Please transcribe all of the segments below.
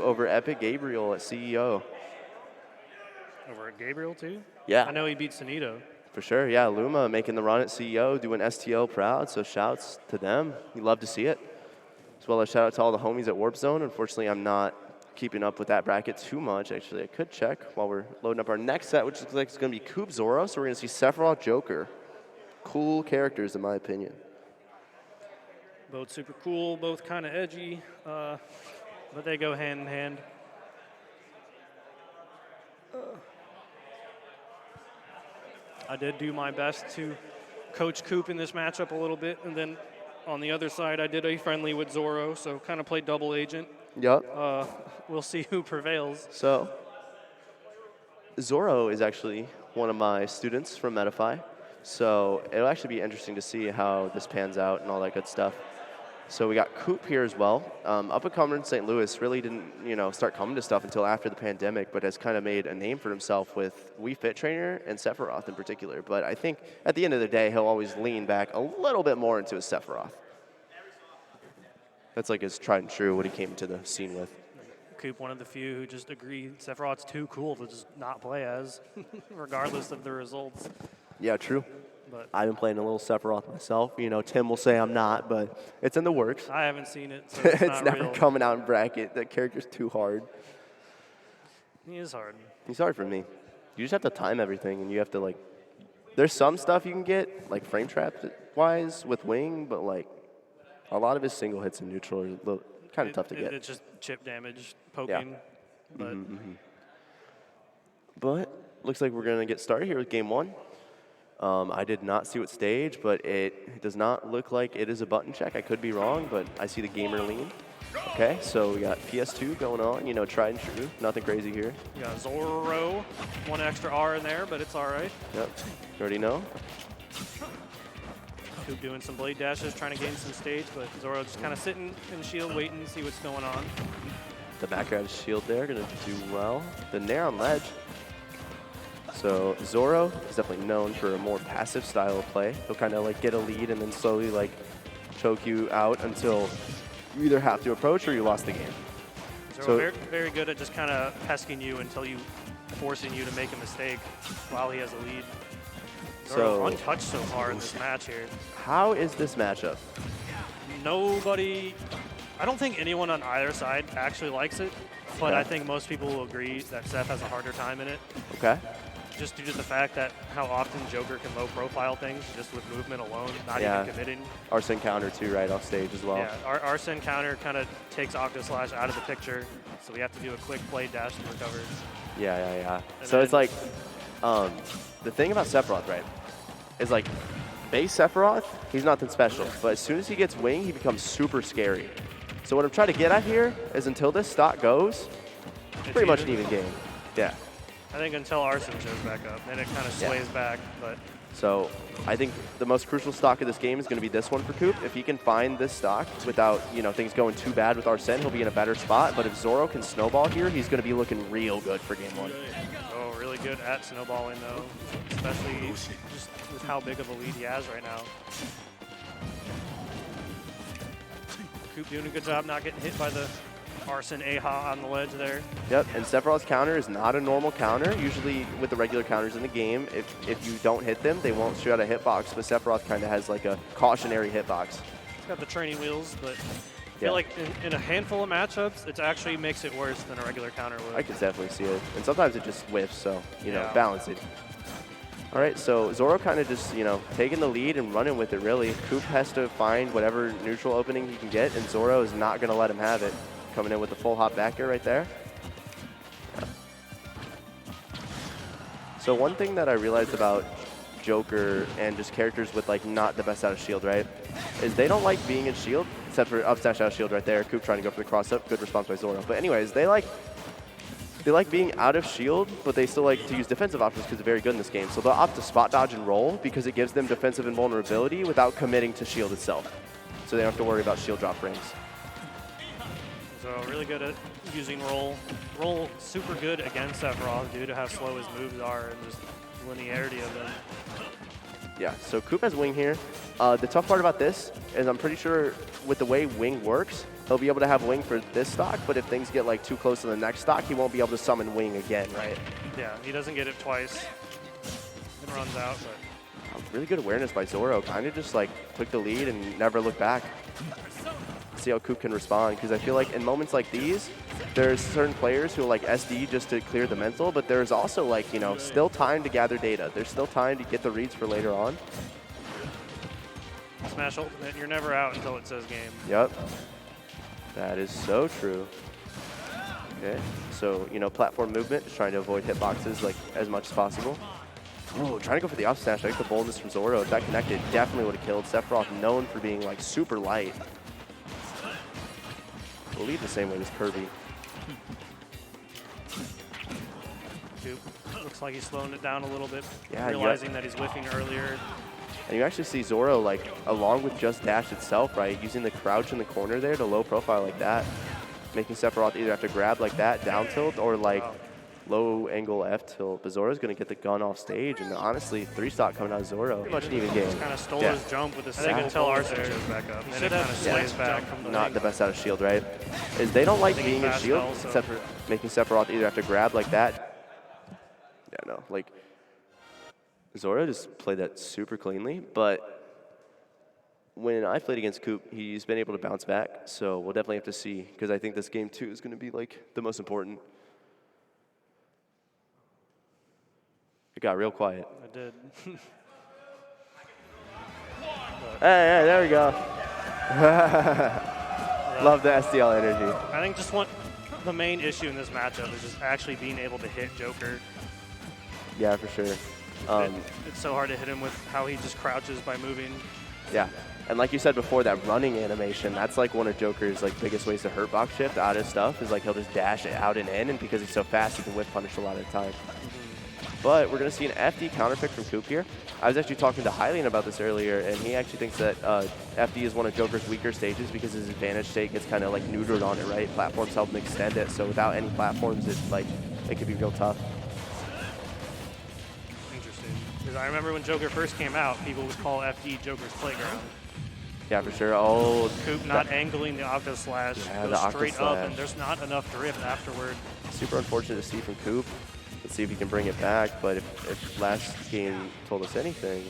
over Epic Gabriel at CEO. Over at Gabriel, too? Yeah. I know he beat Sunito. For sure, yeah. Luma making the run at CEO, doing STL proud, so shouts to them. We love to see it. As well as shout out to all the homies at Warp Zone. Unfortunately, I'm not keeping up with that bracket too much. Actually, I could check while we're loading up our next set, which looks like it's going to be Coop Zorro. So we're going to see Sephiroth Joker. Cool characters, in my opinion. Both super cool, both kind of edgy, but they go hand in hand. I did do my best to coach Coop in this matchup a little bit, and then on the other side, I did a friendly with Zorro, so kind of played double agent. Yep. We'll see who prevails. So, Zorro is actually one of my students from Medify, so it'll actually be interesting to see how this pans out and all that good stuff. So we got Coop here as well. Up-and-comer in St. Louis really didn't, start coming to stuff until after the pandemic, but has kind of made a name for himself with Wii Fit Trainer and Sephiroth in particular. But I think at the end of the day, he'll always lean back a little bit more into his Sephiroth. That's like his tried and true, what he came to the scene with. Coop, one of the few who just agreed Sephiroth's too cool to just not play as, regardless of the results. Yeah, true. But I've been playing a little Sephiroth myself. Tim will say I'm not, but it's in the works. I haven't seen it, so it's not never real. coming out in bracket. That character's too hard. He is hard. He's hard for me. You just have to time everything, and you have to, there's some stuff you can get, like frame trap-wise with Wing, but, a lot of his single hits in neutral are kind of tough to get. It's just chip damage, poking. Yeah. But But looks like we're going to get started here with game one. I did not see what stage, but it does not look like it is a button check. I could be wrong, but I see the gamer lean. Okay, so we got PS2 going on, tried and true. Nothing crazy here. you got Zorro, one extra R in there, but it's all right. Yep, you already know. Coop doing some blade dashes, trying to gain some stage, but Zorro just kind of sitting in shield, waiting to see what's going on. The back grab shield there, going to do well. The Nair on ledge. So Zorro is definitely known for a more passive style of play. He'll kind of get a lead and then slowly choke you out until you either have to approach or you lost the game. Zorro So very, very good at just kind of pesking you until forcing you to make a mistake while he has a lead. Zorro So untouched so far in this match here. how is this matchup? Nobody, I don't think anyone on either side actually likes it, but Okay. I think most people will agree that Seth has a harder time in it. Okay. Just due to the fact that how often Joker can low profile things just with movement alone, not Yeah. even committing. Arson counter too, right off stage as well. Yeah, our Arson counter kind of takes Octoslash out of the picture, so we have to do a quick play dash and recover. Yeah. And So it's then- the thing about Sephiroth, right, is base Sephiroth, he's nothing special. But as soon as he gets Wing, he becomes super scary. So what I'm trying to get at here is until this stock goes, it's pretty much an even game. Yeah. I think until Arson shows back up, then it kind of sways back, but So I think the most crucial stock of this game is going to be this one for Coop. If he can find this stock without things going too bad with Arsene, he'll be in a better spot. But if Zorro can snowball here, he's going to be looking real good for game one. oh, really good at snowballing though, especially just with how big of a lead he has right now. Coop doing a good job not getting hit by the Arson AHA on the ledge there. Yep, and Sephiroth's counter is not a normal counter. Usually with the regular counters in the game, if you don't hit them, they won't shoot out a hitbox, but Sephiroth kind of has a cautionary hitbox. It's got the training wheels, but I Yeah. feel like in a handful of matchups, it actually makes it worse than a regular counter would. I can definitely see it. And sometimes it just whiffs, so, Yeah. balance it. All right, so Zorro kind of just, taking the lead and running with it, really. Coop has to find whatever neutral opening he can get, and Zorro is not going to let him have it. Coming in with the full hop back air right there. Yeah. So one thing that I realized about Joker and just characters with not the best out of shield, right, is they don't like being in shield, except for up smash out of shield right there. Coop trying to go for the cross up. Good response by Zorro. But anyways, they like being out of shield, but they still like to use defensive options because they're very good in this game. So they'll opt to spot dodge and roll because it gives them defensive invulnerability without committing to shield itself. So they don't have to worry about shield drop frames. So really good at using roll. Roll super good against Sephiroth due to how slow his moves are and just linearity of them. Yeah, so Coop has wing here. The tough part about this is I'm pretty sure with the way wing works, he'll be able to have wing for this stock, but if things get like too close to the next stock, he won't be able to summon wing again, right? Yeah, he doesn't get it twice. It runs out, but really good awareness by Zorro. Kind of just like took the lead and never looked back. See how Coop can respond, because I feel like in moments like these, there's certain players who like SD just to clear the mental, but there's also like, you know, still time to gather data. There's still time to get the reads for later on. Smash ultimate, you're never out until it says game. Yep. That is so true. Okay, so, you know, platform movement, just trying to avoid hitboxes like as much as possible. Oh, trying to go for the up smash. I like the boldness from Zorro. If that connected, definitely would have killed. Sephiroth, known for being like super light. I believe the same way as Kirby. Coop looks like he's slowing it down a little bit, Yeah, realizing that he's whiffing earlier. And you actually see Zorro, like, along with just dash itself, right, using the crouch in the corner there to low profile like that, making Sephiroth either have to grab like that, down tilt, or like low angle F tilt. But Zorro's going to get the gun off stage, and honestly, 3-stock coming out of Zorro. Pretty much an even game. Just kind of stole his jump with his single until Arcadian shows back up. And then it kind of slays back. Not the best out of shield, right? Is they don't like being in shield, except for making Sephiroth either have to grab like that. Yeah, no, like, Zorro just played that super cleanly, but when I played against Coop, he's been able to bounce back, so we'll definitely have to see, because I think this game 2 is going to be like the most important. It got real quiet. It did. Hey, there we go. Love the STL energy. I think the main issue in this matchup is just actually being able to hit Joker. Yeah, for sure. It's so hard to hit him with how he just crouches by moving. Yeah, and like you said before, that running animation, that's like one of Joker's like biggest ways to hurt box shift out of stuff, is like he'll just dash it out and in, and because he's so fast, he can whip punish a lot of the time. But we're going to see an FD counterpick from Coop here. I was actually talking to Hylian about this earlier, and he actually thinks that FD is one of Joker's weaker stages because his advantage state gets kind of like neutered on it, right? Platforms help him extend it, so without any platforms, it could be real tough. Interesting. Because I remember when Joker first came out, people would call FD Joker's playground. Yeah, for sure. Oh, Coop not angling the Octo Slash, goes straight up, and there's not enough drift afterward. Super unfortunate to see from Coop. Let's see if he can bring it back, but if last game told us anything,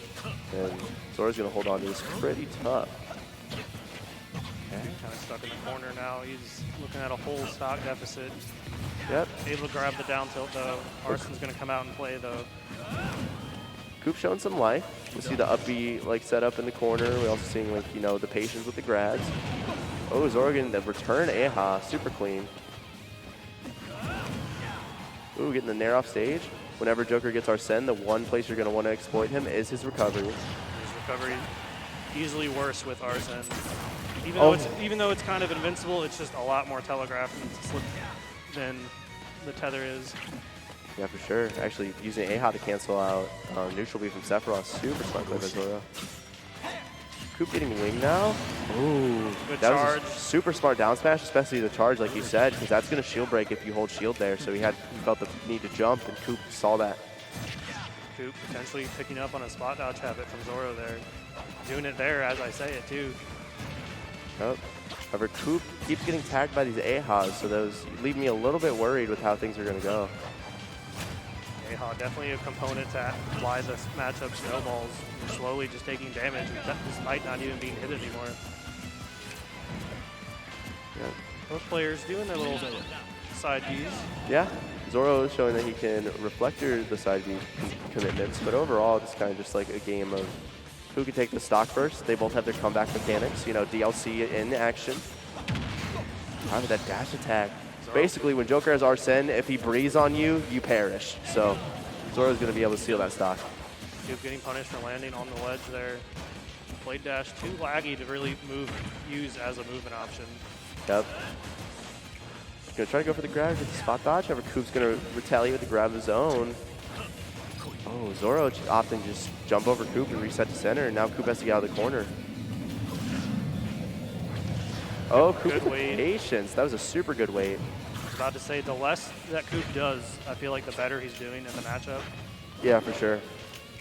then Zorro's going to hold on to this pretty tough. Okay. Kind of stuck in the corner now. He's looking at a whole stock deficit. Yep. Able to grab the down tilt, though. Arson's going to come out and play, though. Coop showing some life. We see the up B like set up in the corner. We're also seeing like, you know, the patience with the grabs. Oh, Zorro getting the return Eha, super clean. Ooh, getting the nair off stage. Whenever Joker gets Arsene, the one place you're going to want to exploit him is his recovery. His recovery easily worse with Arsene. Even though it's kind of invincible, it's just a lot more telegraphed than the tether is. Yeah, for sure. Actually, using Eha to cancel out neutral B from Sephiroth, super smart play by Zorro. Coop getting wing now. Ooh, good that charge. Was a super smart down smash, especially the charge, like you said, because that's going to shield break if you hold shield there. So he felt the need to jump, and Coop saw that. Coop potentially picking up on a spot dodge habit from Zorro there. Doing it there as I say it, too. Yep. However, Coop keeps getting tagged by these Ehas, so those leave me a little bit worried with how things are going to go. Eha definitely a component to why this matchup snowballs. You're slowly just taking damage despite not even being hit anymore. Yeah. Both players doing their little side Bs. Yeah, Zorro is showing that he can reflector the side B commitments, but overall it's kind of just like a game of who can take the stock first. They both have their comeback mechanics, you know, DLC in action. However, that dash attack. Basically, when Joker has Arsene, if he breathes on you, you perish. So Zorro's going to be able to steal that stock. Coop getting punished for landing on the ledge there. Blade dash too laggy to really use as a movement option. Yep. Going to try to go for the grab, get the spot dodge. However, Coop's going to retaliate with the grab of his own. Oh, Zorro often just jump over Coop and reset to center, and now Coop has to get out of the corner. Oh, Coop with patience. That was a super good wait. I was about to say, the less that Coop does, I feel like the better he's doing in the matchup. Yeah, for sure.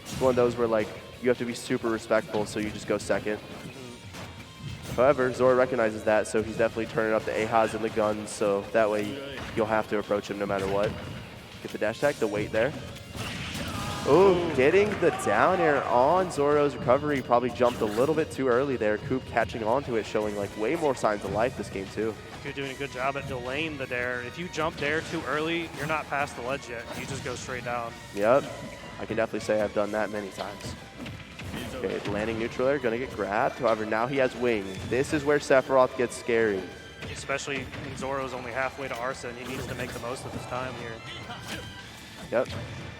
It's one of those where, like, you have to be super respectful, so you just go second. However, Zorro recognizes that, so he's definitely turning up the ahas and the guns, so that way you'll have to approach him no matter what. Get the dash tag, the weight there. Ooh, getting the down air on Zorro's recovery. Probably jumped a little bit too early there. Coop catching onto it, showing like way more signs of life this game too. You're doing a good job at delaying the dare. If you jump dare too early, you're not past the ledge yet. You just go straight down. Yep, I can definitely say I've done that many times. Okay, landing neutral air, gonna get grabbed. However, now he has wing. This is where Sephiroth gets scary. Especially when Zorro's only halfway to Arsene. He needs to make the most of his time here. Yep.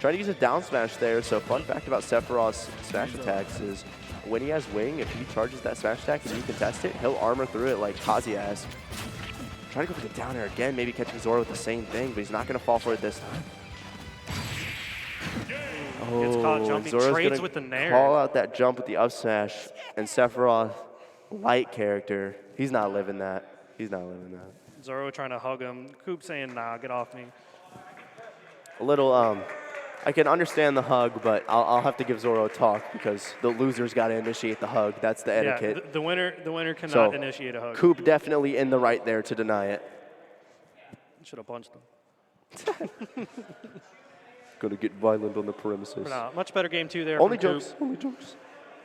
Trying to use a down smash there. So fun fact about Sephiroth's smash attacks is when he has wing, if he charges that smash attack and you contest it, he'll armor through it like Kazi has. Trying to go for the down air again, maybe catching Zorro with the same thing, but he's not going to fall for it this time. Gets caught jumping, Zorro's trades gonna with the nair. call out that jump with the up smash, and Sephiroth, light character, he's not living that. He's not living that. Zorro trying to hug him. Coop saying, nah, get off me. A little, I can understand the hug, but I'll have to give Zorro a talk because the loser's got to initiate the hug. That's the etiquette. Yeah, the winner cannot initiate a hug. Coop definitely in the right there to deny it. Should have punched him. Gonna get violent on the premises. Nah, much better game 2 there. Only from jokes, Coop. only jokes.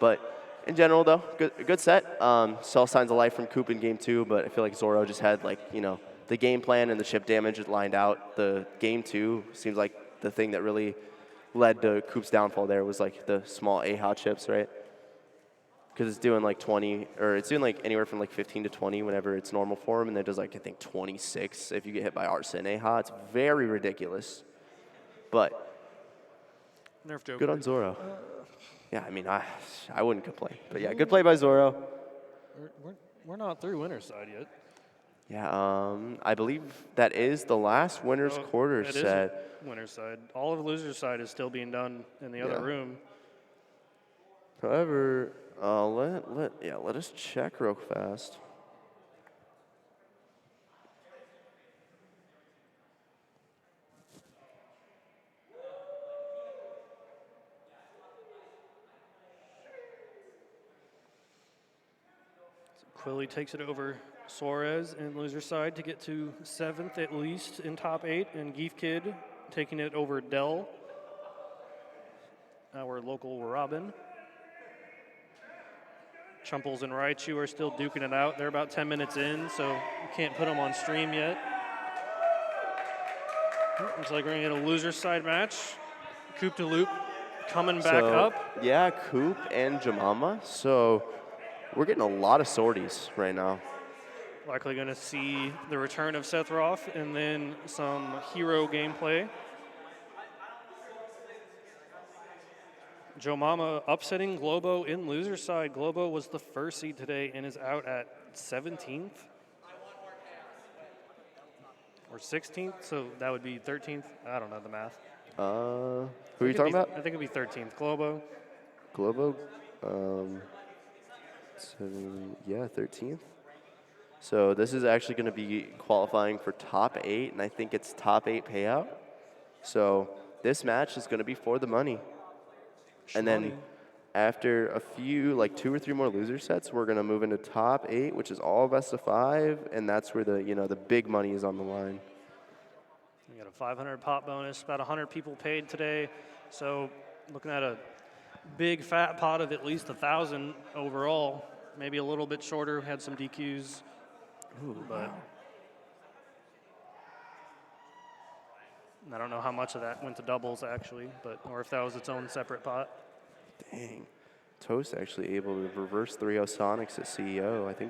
But in general, though, good set. Saw signs of life from Coop in game 2, but I feel like Zorro just had the game plan and the chip damage lined out. The game 2 seems like the thing that really led to Coop's downfall there was like the small AHA chips, right? Because it's doing like 20, or it's doing like anywhere from like 15 to 20 whenever it's normal for him, and then it does like I think 26 if you get hit by Arsene AHA. It's very ridiculous, but Nerf joke. good on Zorro. Yeah, I mean I wouldn't complain, but yeah, good play by Zorro. We're not through winner's side yet. Yeah, I believe that is the last winner's quarter It set. is winner's side. All of loser's side is still being done in the other room. However, let us check real fast. Quilly takes it over Suarez in loser side to get to 7th at least in top 8, and Geef Kid taking it over Dell, our local Robin. Chumples and Raichu are still duking it out. They're about 10 minutes in, so we can't put them on stream yet. Looks like we're gonna get a loser side match. Coopdeloop coming back up. Yeah, Coop and Jemama. So we're getting a lot of sorties right now. Likely going to see the return of Sephiroth and then some hero gameplay. Jemama upsetting Globo in loser side. Globo was the first seed today and is out at 17th or 16th, so that would be 13th. I don't know the math. Who are you talking about? I think it'd be 13th. Globo. Globo, 13th. So this is actually going to be qualifying for top 8, and I think it's top 8 payout. So this match is going to be for the money. And then after a few, like 2 or 3 more loser sets, we're going to move into top 8, which is all best of 5, and that's where the big money is on the line. We got a 500 pot bonus, about 100 people paid today. So looking at a big fat pot of at least 1,000 overall, maybe a little bit shorter, had some DQs. But I don't know how much of that went to doubles actually, or if that was its own separate pot. Dang. Toast actually able to reverse 3-0 Sonics at CEO. I think